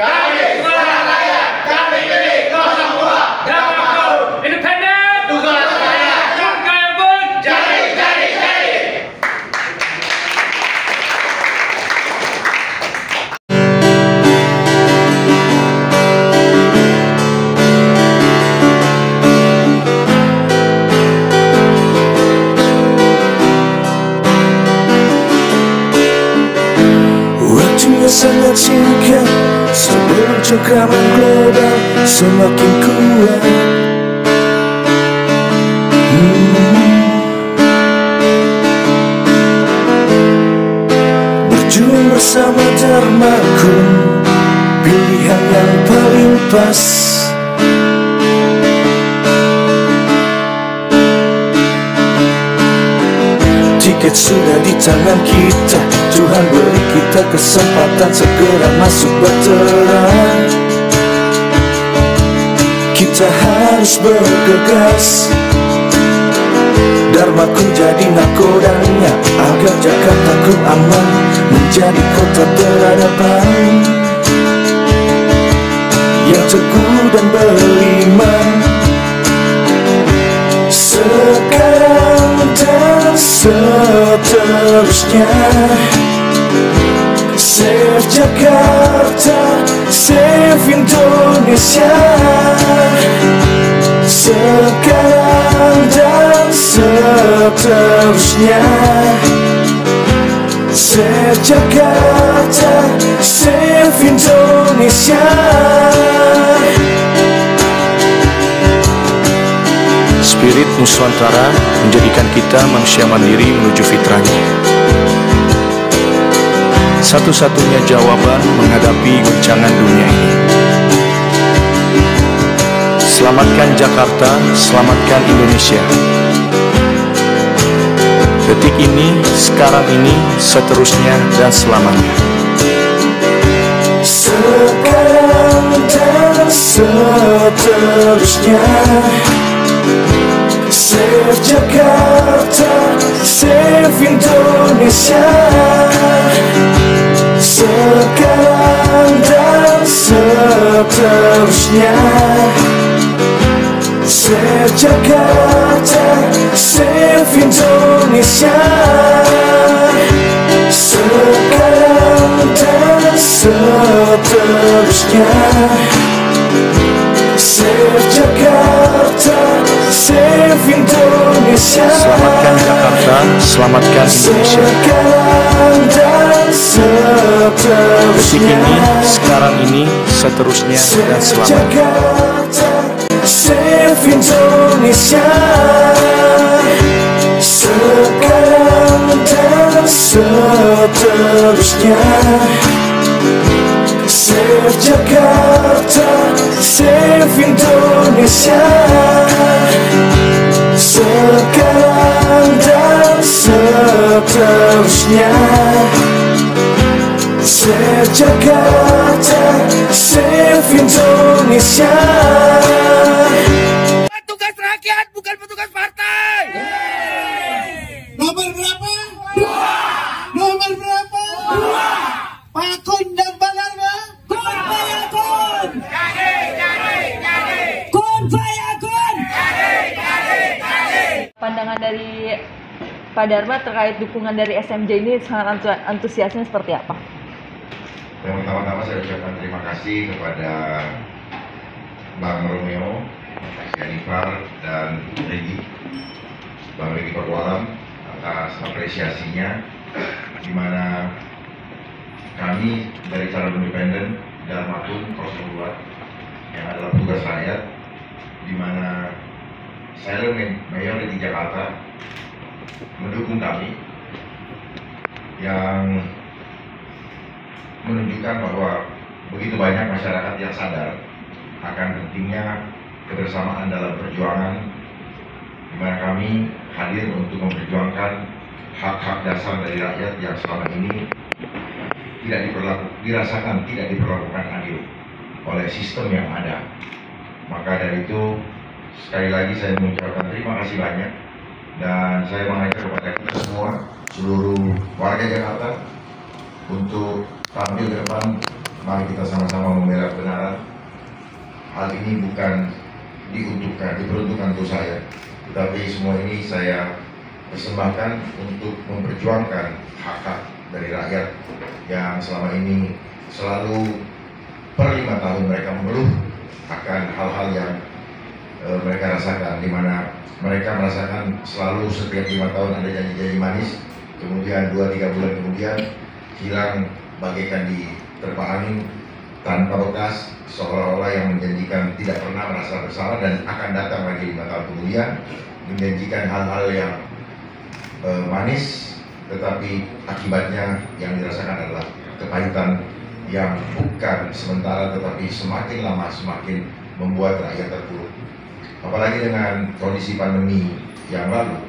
Kami Suara Rakyat, kami pilih 02. Damaku independen, Tugas saya, Kaya pun jadi. Waktunya sangat singkat sebelum cengkraman global semakin kuat. Berjuang bersama Dharmaku, pilihan yang paling pas. Tiket sudah di tangan kita, Tuhan beri kita kesempatan segera masuk berterang. Kita harus bergegas, Dharmaku jadi nakodanya, agar Jakartaku aman, menjadi kota peradaban yang teguh dan beriman. Sekarang dan seterusnya, save Jakarta, save Indonesia. Sekarang dan seterusnya, save Jakarta, save Indonesia. Spirit Nusantara menjadikan kita manusia mandiri menuju fitrahnya. Satu-satunya jawaban menghadapi guncangan dunia ini. Selamatkan Jakarta, selamatkan Indonesia. Detik ini, sekarang ini, seterusnya dan selamanya. Sekarang dan seterusnya, save Jakarta, save Indonesia. Sekarang dan seterusnya, save Jakarta, save Indonesia. Sekarang dan seterusnya, save Jakarta, save Indonesia. Selamatkan Jakarta, selamatkan Indonesia. Sekarang dan seterusnya, detik ini, sekarang ini, seterusnya dan selamanya. Jakarta, save Indonesia. Sekarang dan seterusnya, save Jakarta, save Indonesia. Sekarang dan seterusnya, save Jakarta, save Indonesia. Petugas rakyat bukan petugas partai. Nomor berapa? 2. Nomor berapa? 2. Pak Kun dan Bang Dharma? Kun fayakun. Jadi. Kun fayakun. Jadi. Pandangan dari Pak Dharma terkait dukungan dari SMJ ini sangat antusiasnya seperti apa? Yang pertama-tama saya ucapkan terima kasih kepada Bang Romeo, Jennifer, dan Regi, Bang Regi Perwalam atas apresiasinya, di mana kami dari calon independen Dharmaku 02 yang adalah tugas rakyat, di mana saya Mayor di Jakarta mendukung kami, yang menunjukkan bahwa begitu banyak masyarakat yang sadar akan pentingnya kebersamaan dalam perjuangan, di mana kami hadir untuk memperjuangkan hak-hak dasar dari rakyat yang selama ini dirasakan tidak diperlakukan adil oleh sistem yang ada. Maka dari itu, sekali lagi saya mengucapkan terima kasih banyak, dan saya mengajak kepada kita semua, seluruh warga Jakarta, untuk tampil ke depan mari kita sama-sama membela kebenaran. Hal ini bukan diperuntukkan untuk saya, tetapi semua ini saya persembahkan untuk memperjuangkan hak-hak dari rakyat yang selama ini selalu per 5 tahun mereka mengeluh akan hal-hal yang mereka rasakan, di mana mereka merasakan selalu setiap 5 tahun ada janji-janji manis, kemudian 2-3 bulan kemudian hilang bagaikan diterpa angin tanpa bekas, seolah-olah yang menjanjikan tidak pernah merasa bersalah dan akan datang lagi 5 tahun kemudian menjanjikan hal-hal yang manis, tetapi akibatnya yang dirasakan adalah kepahitan yang bukan sementara tetapi semakin lama semakin membuat rakyat terpuruk. Apalagi dengan kondisi pandemi yang lalu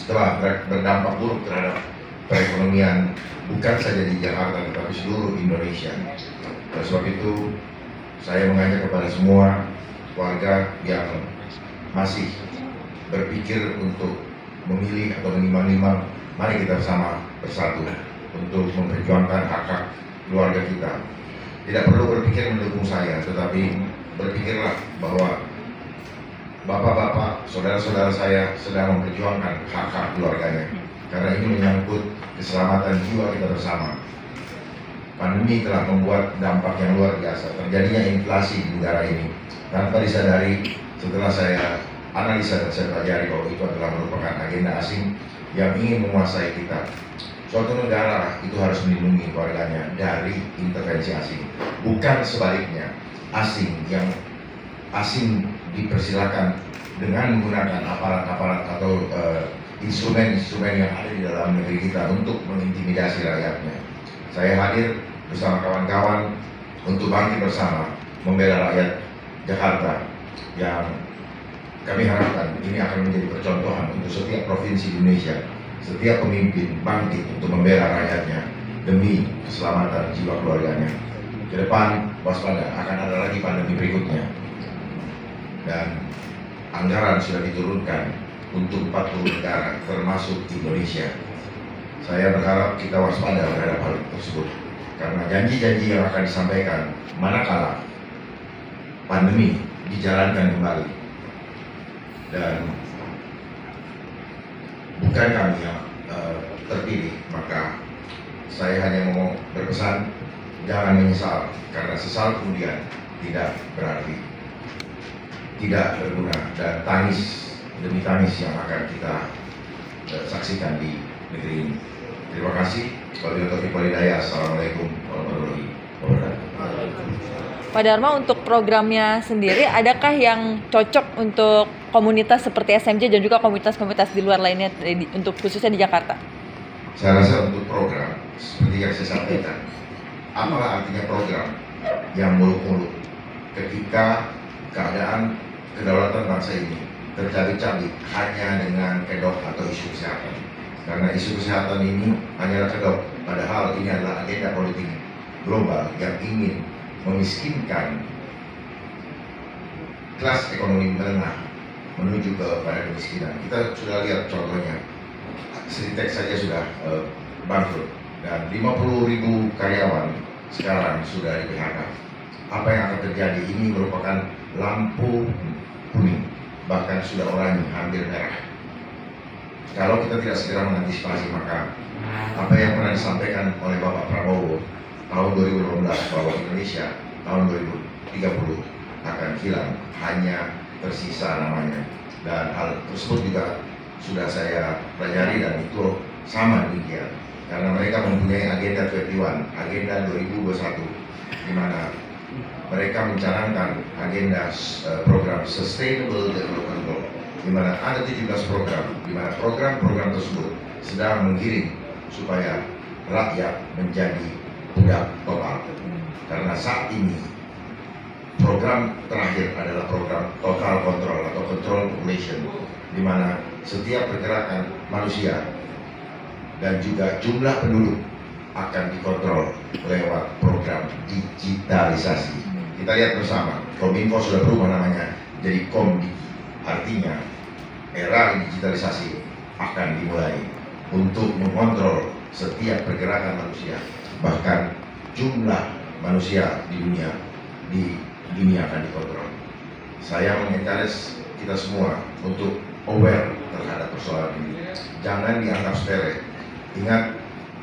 telah berdampak buruk terhadap perekonomian bukan saja di Jakarta tetapi seluruh Indonesia. Oleh sebab itu saya mengajak kepada semua warga yang masih berpikir untuk memilih atau menimbang-nimbang, mari kita bersatu untuk memperjuangkan hak-hak keluarga kita. Tidak perlu berpikir mendukung saya, tetapi berpikirlah bahwa bapak-bapak, saudara-saudara saya sedang memperjuangkan hak-hak keluarganya, karena ini menyangkut keselamatan jiwa kita bersama. Pandemi telah membuat dampak yang luar biasa, terjadinya inflasi di negara ini. Tanpa disadari, setelah saya analisa dan saya pelajari bahwa itu adalah merupakan agenda asing yang ingin menguasai kita. Suatu negara itu harus melindungi warganya dari intervensi asing, bukan sebaliknya. Asing dipersilakan dengan menggunakan aparat-aparat atau instrumen-instrumen yang ada di dalam negeri kita untuk mengintimidasi rakyatnya. Saya hadir bersama kawan-kawan untuk bangkit bersama membela rakyat Jakarta yang kami harapkan ini akan menjadi percontohan untuk setiap provinsi Indonesia. Setiap pemimpin bangkit untuk membela rakyatnya demi keselamatan jiwa keluarganya. Ke depan waspada, akan ada lagi pandemi berikutnya. Dan anggaran sudah diturunkan untuk 40 negara termasuk Indonesia. Saya berharap kita waspada terhadap hal tersebut, karena janji-janji yang akan disampaikan manakala pandemi dijalankan kembali dan bukan kami yang terpilih, maka saya hanya mau berpesan jangan menyesal, karena sesal kemudian tidak berarti, tidak berguna, dan tangis demi tangis yang akan kita saksikan di negeri ini. Terima kasih. Wabillahi taufiq wal hidayah. Assalamualaikum warahmatullahi wabarakatuh. Pak Dharma, untuk programnya sendiri, adakah yang cocok untuk komunitas seperti SMJ dan juga komunitas-komunitas di luar lainnya, untuk khususnya di Jakarta? Saya rasa untuk program, seperti yang saya sampaikan, apalah artinya program yang muluk-muluk ketika keadaan kedaulatan bangsa ini tercabik-cabik hanya dengan kedok atau isu kesehatan. Karena isu kesehatan ini hanyalah kedok, padahal ini adalah agenda politik global yang ingin memiskinkan kelas ekonomi menengah menuju kepada kemiskinan. Kita sudah lihat contohnya, Sritek saja sudah bangkrut dan 50.000 karyawan sekarang sudah di PHK. Apa yang akan terjadi ini merupakan lampu kuning, bahkan sudah oranye, hampir merah. Kalau kita tidak segera mengantisipasi, maka apa yang pernah disampaikan oleh Bapak Prabowo tahun 2018 bahwa Indonesia tahun 2030 akan hilang, hanya tersisa namanya. Dan hal tersebut juga sudah saya pelajari dan itu sama demikian, karena mereka mempunyai agenda 21, agenda 2021, di mana mereka mencanangkan agenda program Sustainable Development Goal, di mana ada 17 program, di mana program-program tersebut sedang menggiring supaya rakyat menjadi budak total. Karena saat ini program terakhir adalah program total control atau control population, di mana setiap pergerakan manusia dan juga jumlah penduduk akan dikontrol lewat program digitalisasi. Kita lihat bersama, Kominfo sudah berubah namanya jadi Komdiki. Artinya era digitalisasi akan dimulai untuk mengontrol setiap pergerakan manusia, bahkan jumlah manusia di dunia akan dikontrol. Saya mengencourage kita semua untuk aware terhadap persoalan ini. Jangan dianggap sepele. Ingat,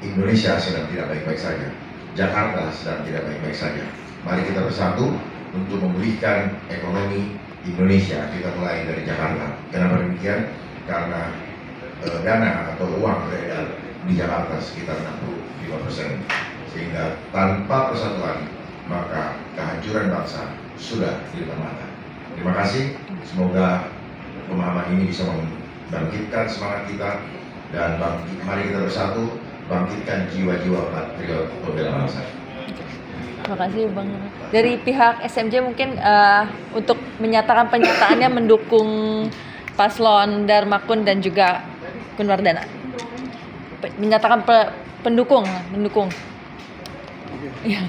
Indonesia sedang tidak baik-baik saja. Jakarta sedang tidak baik-baik saja. Mari kita bersatu untuk memulihkan ekonomi Indonesia. Kita mulai dari Jakarta. Kenapa demikian? Karena dana atau uang beredar di Jakarta sekitar 65%. Sehingga tanpa persatuan, maka kehancuran bangsa sudah di depan mata. Terima kasih. Semoga pemahaman ini bisa membangkitkan semangat kita dan mari kita bersatu bangkitkan jiwa-jiwa patriot pembela bangsa. Terima kasih Bang. Dari pihak SMJ mungkin untuk menyatakan penyataannya mendukung paslon Darmakun dan juga Kunwardana. Menyatakan pendukung. Ya,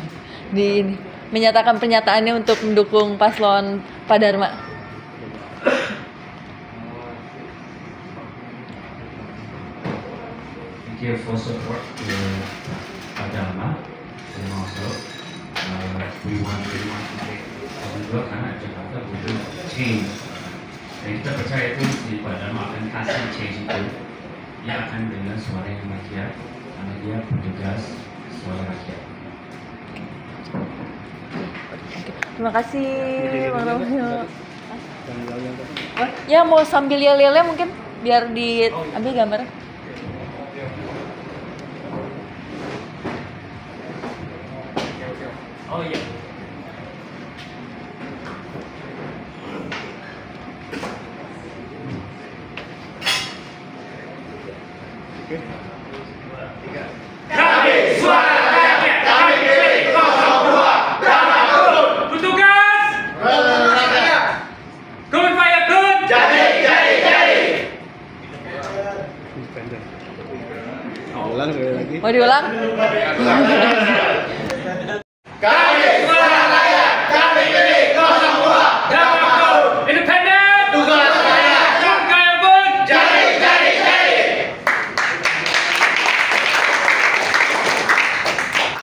menyatakan pernyataannya untuk mendukung paslon Pak Dharma. Thank you for support to Pak Dharma, and also we want to take over karena Jakarta butuh change. Dan kita percaya itu si Pak Dharma akan kasih change itu. Dia akan dengan suara yang rakyat, karena dia petugas suara rakyat. Terima kasih Bang Romeo. Ya mau sambil yel-yelnya mungkin biar diambil gambarnya. Oh iya. Kami suara rakyat, kami pilih 02 Darmakun. Petugas Rakyat. Kun Fayakun. Jadi. Mau diulang?